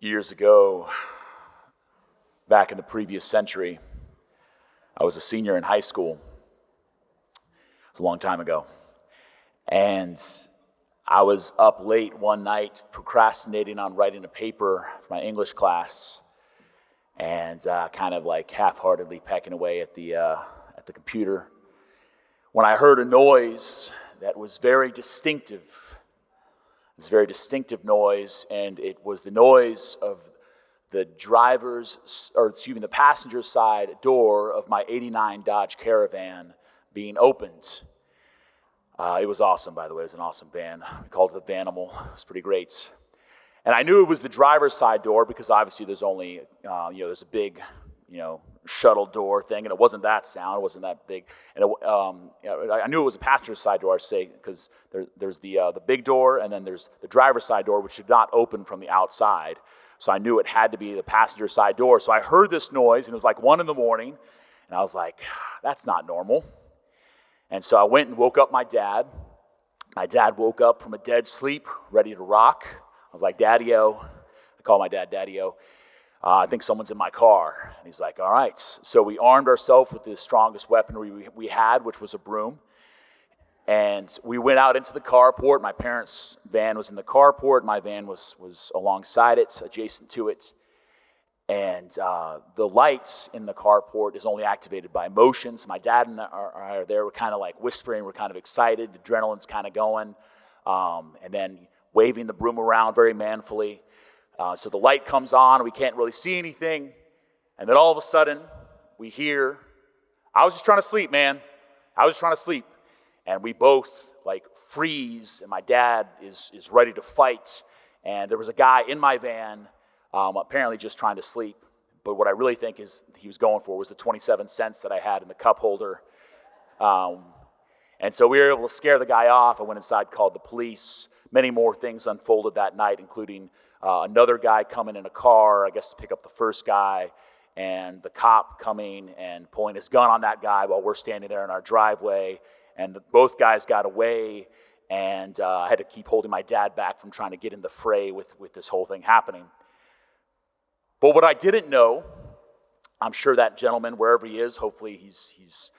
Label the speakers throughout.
Speaker 1: Years ago, back in the previous century, I was a senior in high school. It was a long time ago. And I was up late one night procrastinating on writing a paper for my English class and kind of like half-heartedly pecking away at the computer when I heard a noise that was very distinctive. This very distinctive noise, and it was the noise of the the passenger side door of my '89 Dodge Caravan being opened. It was awesome, by the way. It was an awesome van. We called it the Vanimal. It was pretty great. And I knew it was the driver's side door because obviously there's only, there's a big, shuttle door thing, and it wasn't that sound. It wasn't that big. And I knew it was a passenger side door, I say, because there's the big door, and then there's the driver's side door, which did not open from the outside. So I knew it had to be the passenger side door. So I heard this noise, and it was like 1 a.m, and I was like, that's not normal. And so I went and woke up my dad. My dad woke up from a dead sleep, ready to rock. I was like, Daddy-o. I call my dad Daddy-o. I think someone's in my car. And he's like, all right. So we armed ourselves with the strongest weaponry we had, which was a broom. And we went out into the carport. My parents' van was in the carport. My van was alongside it, adjacent to it. And the lights in the carport is only activated by motions. My dad and I are there. We're kind of like whispering. We're kind of excited. Adrenaline's kind of going. And then waving the broom around very manfully. So the light comes on, we can't really see anything, and then all of a sudden, we hear, I was just trying to sleep, man. I was just trying to sleep. And we both, freeze, and my dad is ready to fight, and there was a guy in my van, apparently just trying to sleep, but what I really think is he was going for was the 27 cents that I had in the cup holder. And so we were able to scare the guy off. I went inside, called the police. Many more things unfolded that night, including another guy coming in a car, I guess to pick up the first guy, and the cop coming and pulling his gun on that guy while we're standing there in our driveway. And both guys got away, and I had to keep holding my dad back from trying to get in the fray with this whole thing happening. But what I didn't know, I'm sure that gentleman, wherever he is, hopefully he's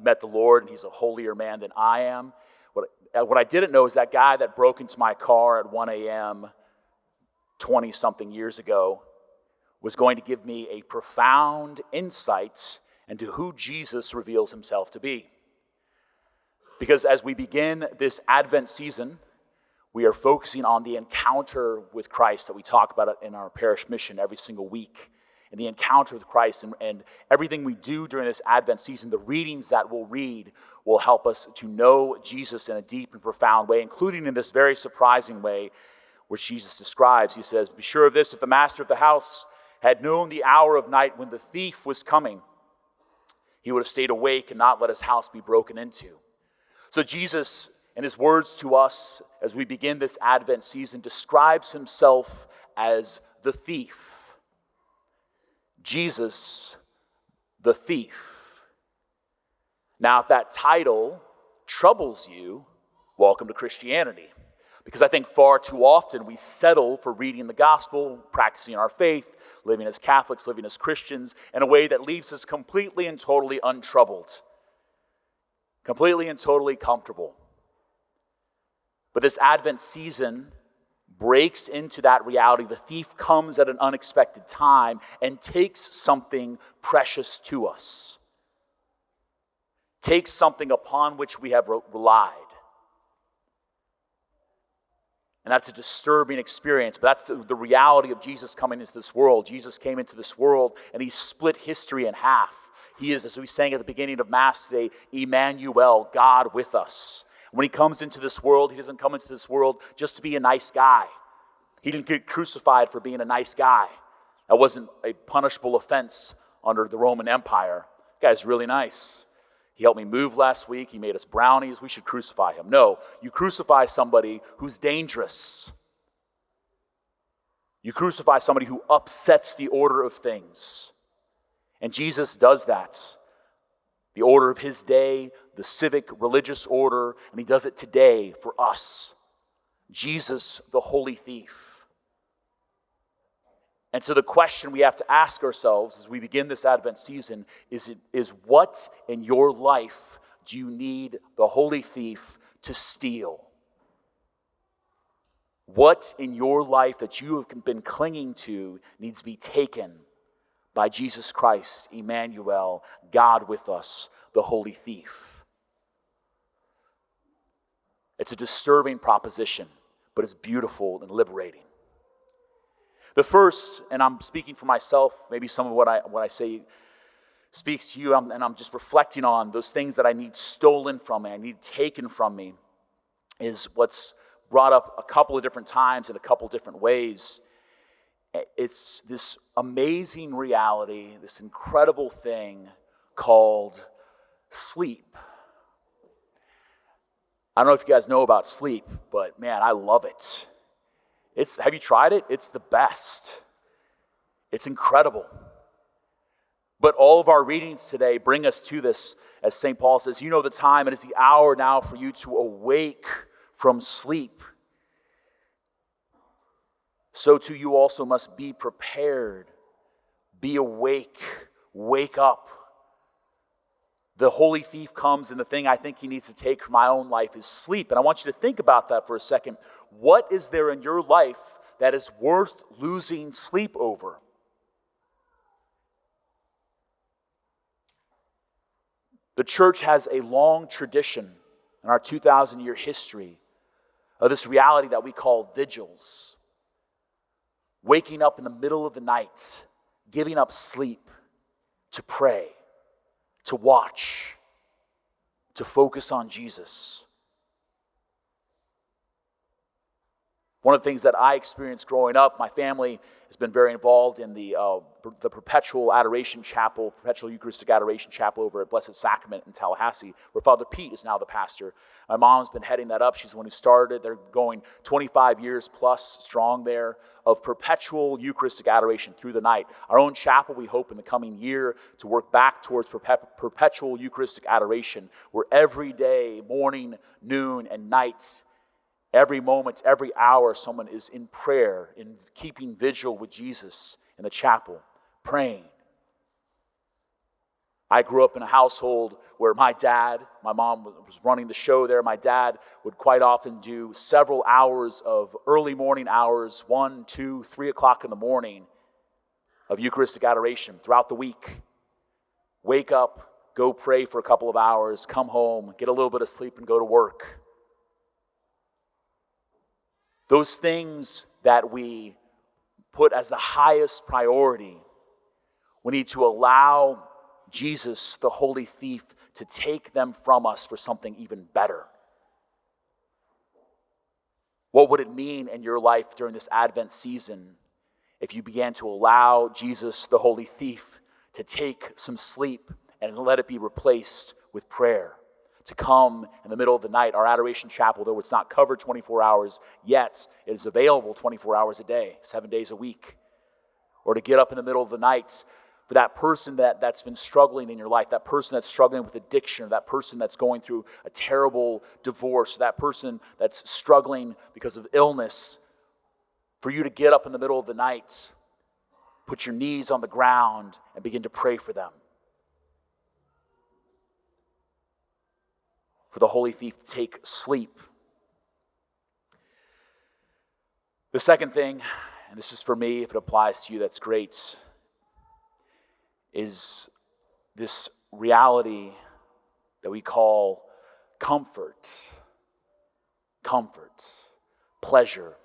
Speaker 1: met the Lord and he's a holier man than I am. What I didn't know is that guy that broke into my car at 1 a.m. 20-something years ago was going to give me a profound insight into who Jesus reveals himself to be. Because as we begin this Advent season, we are focusing on the encounter with Christ that we talk about in our parish mission every single week. And the encounter with Christ and everything we do during this Advent season, the readings that we'll read will help us to know Jesus in a deep and profound way, including in this very surprising way which Jesus describes. He says, be sure of this, if the master of the house had known the hour of night when the thief was coming, he would have stayed awake and not let his house be broken into. So Jesus, in his words to us as we begin this Advent season, describes himself as the thief. Jesus, the thief. Now, if that title troubles you, welcome to Christianity. Because I think far too often we settle for reading the gospel, practicing our faith, living as Catholics, living as Christians, in a way that leaves us completely and totally untroubled, completely and totally comfortable. But this Advent season breaks into that reality. The thief comes at an unexpected time and takes something precious to us, takes something upon which we have relied. And that's a disturbing experience, but that's the reality of Jesus coming into this world. Jesus came into this world, and he split history in half. He is, as we sang at the beginning of Mass today, Emmanuel, God with us. When he comes into this world, he doesn't come into this world just to be a nice guy. He didn't get crucified for being a nice guy. That wasn't a punishable offense under the Roman Empire. The guy's really nice. He helped me move last week. He made us brownies. We should crucify him. No, you crucify somebody who's dangerous. You crucify somebody who upsets the order of things. And Jesus does that. The order of his day, the civic religious order, and he does it today for us. Jesus, the holy thief. And so the question we have to ask ourselves as we begin this Advent season is what in your life do you need the holy thief to steal? What in your life that you have been clinging to needs to be taken by Jesus Christ, Emmanuel, God with us, the holy thief? It's a disturbing proposition, but it's beautiful and liberating. The first, and I'm speaking for myself, maybe some of what I say speaks to you, and I'm just reflecting on those things that I need stolen from me, I need taken from me, is what's brought up a couple of different times in a couple of different ways. It's this amazing reality, this incredible thing called sleep. I don't know if you guys know about sleep, but man, I love it. Have you tried it? It's the best. It's incredible. But all of our readings today bring us to this, as St. Paul says, you know the time, it is the hour now for you to awake from sleep. So too you also must be prepared. Be awake. Wake up. The holy thief comes, and the thing I think he needs to take from my own life is sleep. And I want you to think about that for a second. What is there in your life that is worth losing sleep over? The church has a long tradition in our 2,000-year history of this reality that we call vigils. Waking up in the middle of the night, giving up sleep to pray, to watch, to focus on Jesus. One of the things that I experienced growing up, my family has been very involved in the Perpetual Adoration Chapel, Perpetual Eucharistic Adoration Chapel over at Blessed Sacrament in Tallahassee, where Father Pete is now the pastor. My mom's been heading that up. She's the one who started it. They're going 25 years plus strong there of perpetual Eucharistic adoration through the night. Our own chapel, we hope in the coming year to work back towards perpetual Eucharistic adoration, where every day, morning, noon, and night, every moment, every hour, someone is in prayer, in keeping vigil with Jesus in the chapel, praying. I grew up in a household where my mom was running the show there. My dad would quite often do several hours of early morning hours, 1, 2, 3 o'clock in the morning of Eucharistic adoration throughout the week. Wake up, go pray for a couple of hours, come home, get a little bit of sleep, and go to work. Those things that we put as the highest priority, we need to allow Jesus, the holy thief, to take them from us for something even better. What would it mean in your life during this Advent season if you began to allow Jesus, the holy thief, to take some sleep and let it be replaced with prayer? To come in the middle of the night, our adoration chapel, though it's not covered 24 hours yet, it is available 24 hours a day, 7 days a week. Or to get up in the middle of the night for that person that's been struggling in your life, that person that's struggling with addiction, or that person that's going through a terrible divorce, or that person that's struggling because of illness, for you to get up in the middle of the night, put your knees on the ground, and begin to pray for them. For the holy thief to take sleep. The second thing, and this is for me, if it applies to you, that's great, is this reality that we call comfort, pleasure.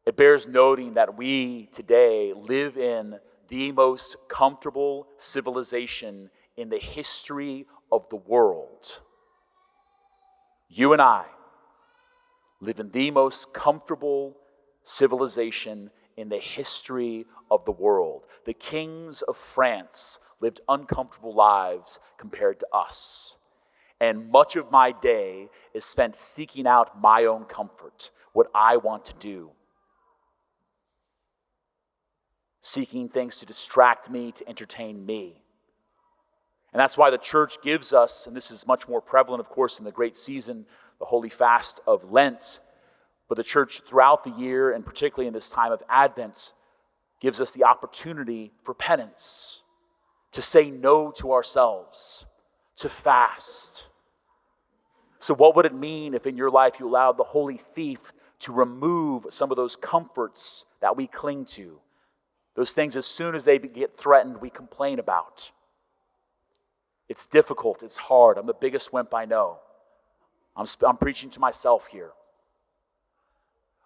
Speaker 1: It bears noting that we today live in the most comfortable civilization in the history of the world. You and I live in the most comfortable civilization in the history of the world. The kings of France lived uncomfortable lives compared to us. And much of my day is spent seeking out my own comfort, what I want to do. Seeking things to distract me, to entertain me. And that's why the church gives us, and this is much more prevalent, of course, in the great season, the Holy Fast of Lent, but the church throughout the year, and particularly in this time of Advent, gives us the opportunity for penance, to say no to ourselves, to fast. So what would it mean if in your life you allowed the holy thief to remove some of those comforts that we cling to? Those things, as soon as they get threatened, we complain about. It's difficult, it's hard. I'm the biggest wimp I know. I'm preaching to myself here.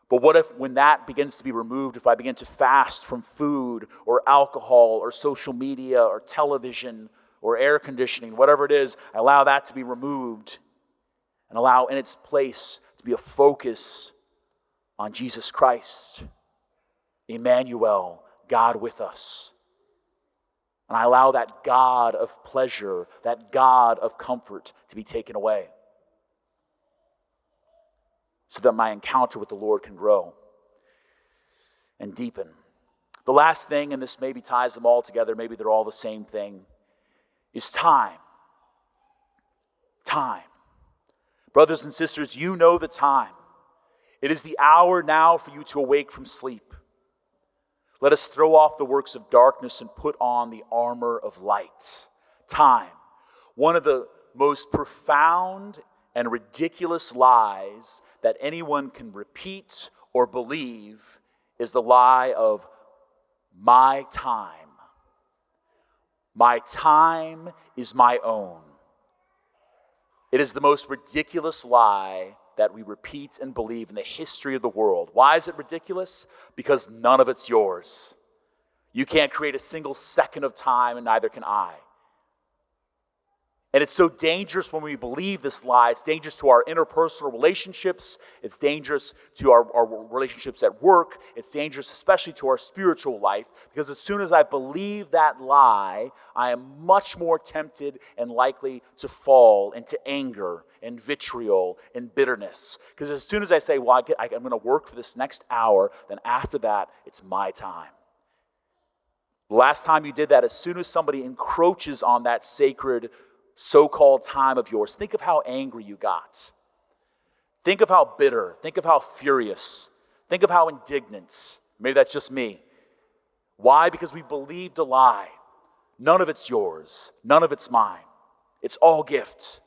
Speaker 1: But what if when that begins to be removed, if I begin to fast from food or alcohol or social media or television or air conditioning, whatever it is, I allow that to be removed and allow in its place to be a focus on Jesus Christ, Emmanuel, God with us. And I allow that God of pleasure, that God of comfort to be taken away, so that my encounter with the Lord can grow and deepen. The last thing, and this maybe ties them all together, maybe they're all the same thing, is time. Time. Brothers and sisters, you know the time. It is the hour now for you to awake from sleep. Let us throw off the works of darkness and put on the armor of light. Time. One of the most profound and ridiculous lies that anyone can repeat or believe is the lie of my time. My time is my own. It is the most ridiculous lie that we repeat and believe in the history of the world. Why is it ridiculous? Because none of it's yours. You can't create a single second of time, and neither can I. And it's so dangerous when we believe this lie. It's dangerous to our interpersonal relationships. It's dangerous to our relationships at work. It's dangerous especially to our spiritual life, because as soon as I believe that lie, I am much more tempted and likely to fall into anger and vitriol and bitterness. Because as soon as I say, well, I'm going to work for this next hour, then after that, it's my time. The last time you did that, as soon as somebody encroaches on that sacred so-called time of yours, think of how angry you got. Think of how bitter. Think of how furious. Think of how indignant. Maybe that's just me. Why? Because we believed a lie. None of it's yours. None of it's mine. It's all gift.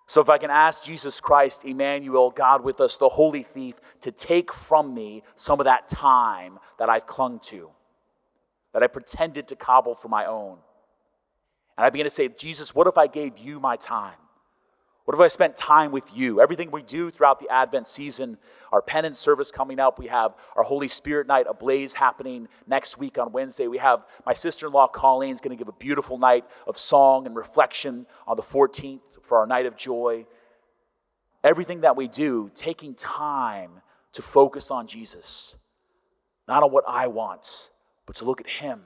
Speaker 1: So if I can ask Jesus Christ, Emmanuel, God with us, the holy thief, to take from me some of that time that I've clung to, that I pretended to cobble for my own. And I begin to say, Jesus, what if I gave you my time? What if I spent time with you? Everything we do throughout the Advent season, our penance service coming up, we have our Holy Spirit night ablaze happening next week on Wednesday. We have my sister-in-law Colleen is going to give a beautiful night of song and reflection on the 14th for our night of joy. Everything that we do, taking time to focus on Jesus, not on what I want, but to look at him.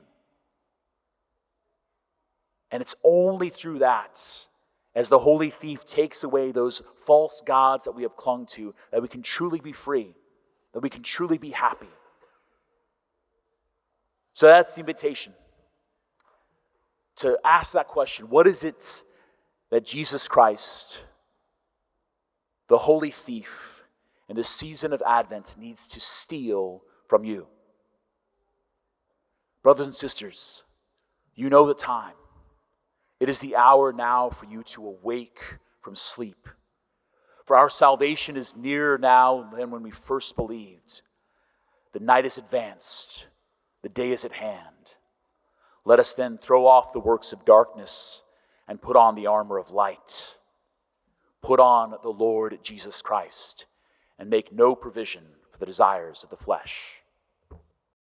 Speaker 1: And it's only through that, as the holy thief takes away those false gods that we have clung to, that we can truly be free, that we can truly be happy. So that's the invitation, to ask that question. What is it that Jesus Christ, the holy thief, in this season of Advent needs to steal from you? Brothers and sisters, you know the time. It is the hour now for you to awake from sleep. For our salvation is nearer now than when we first believed. The night is advanced. The day is at hand. Let us then throw off the works of darkness and put on the armor of light. Put on the Lord Jesus Christ and make no provision for the desires of the flesh.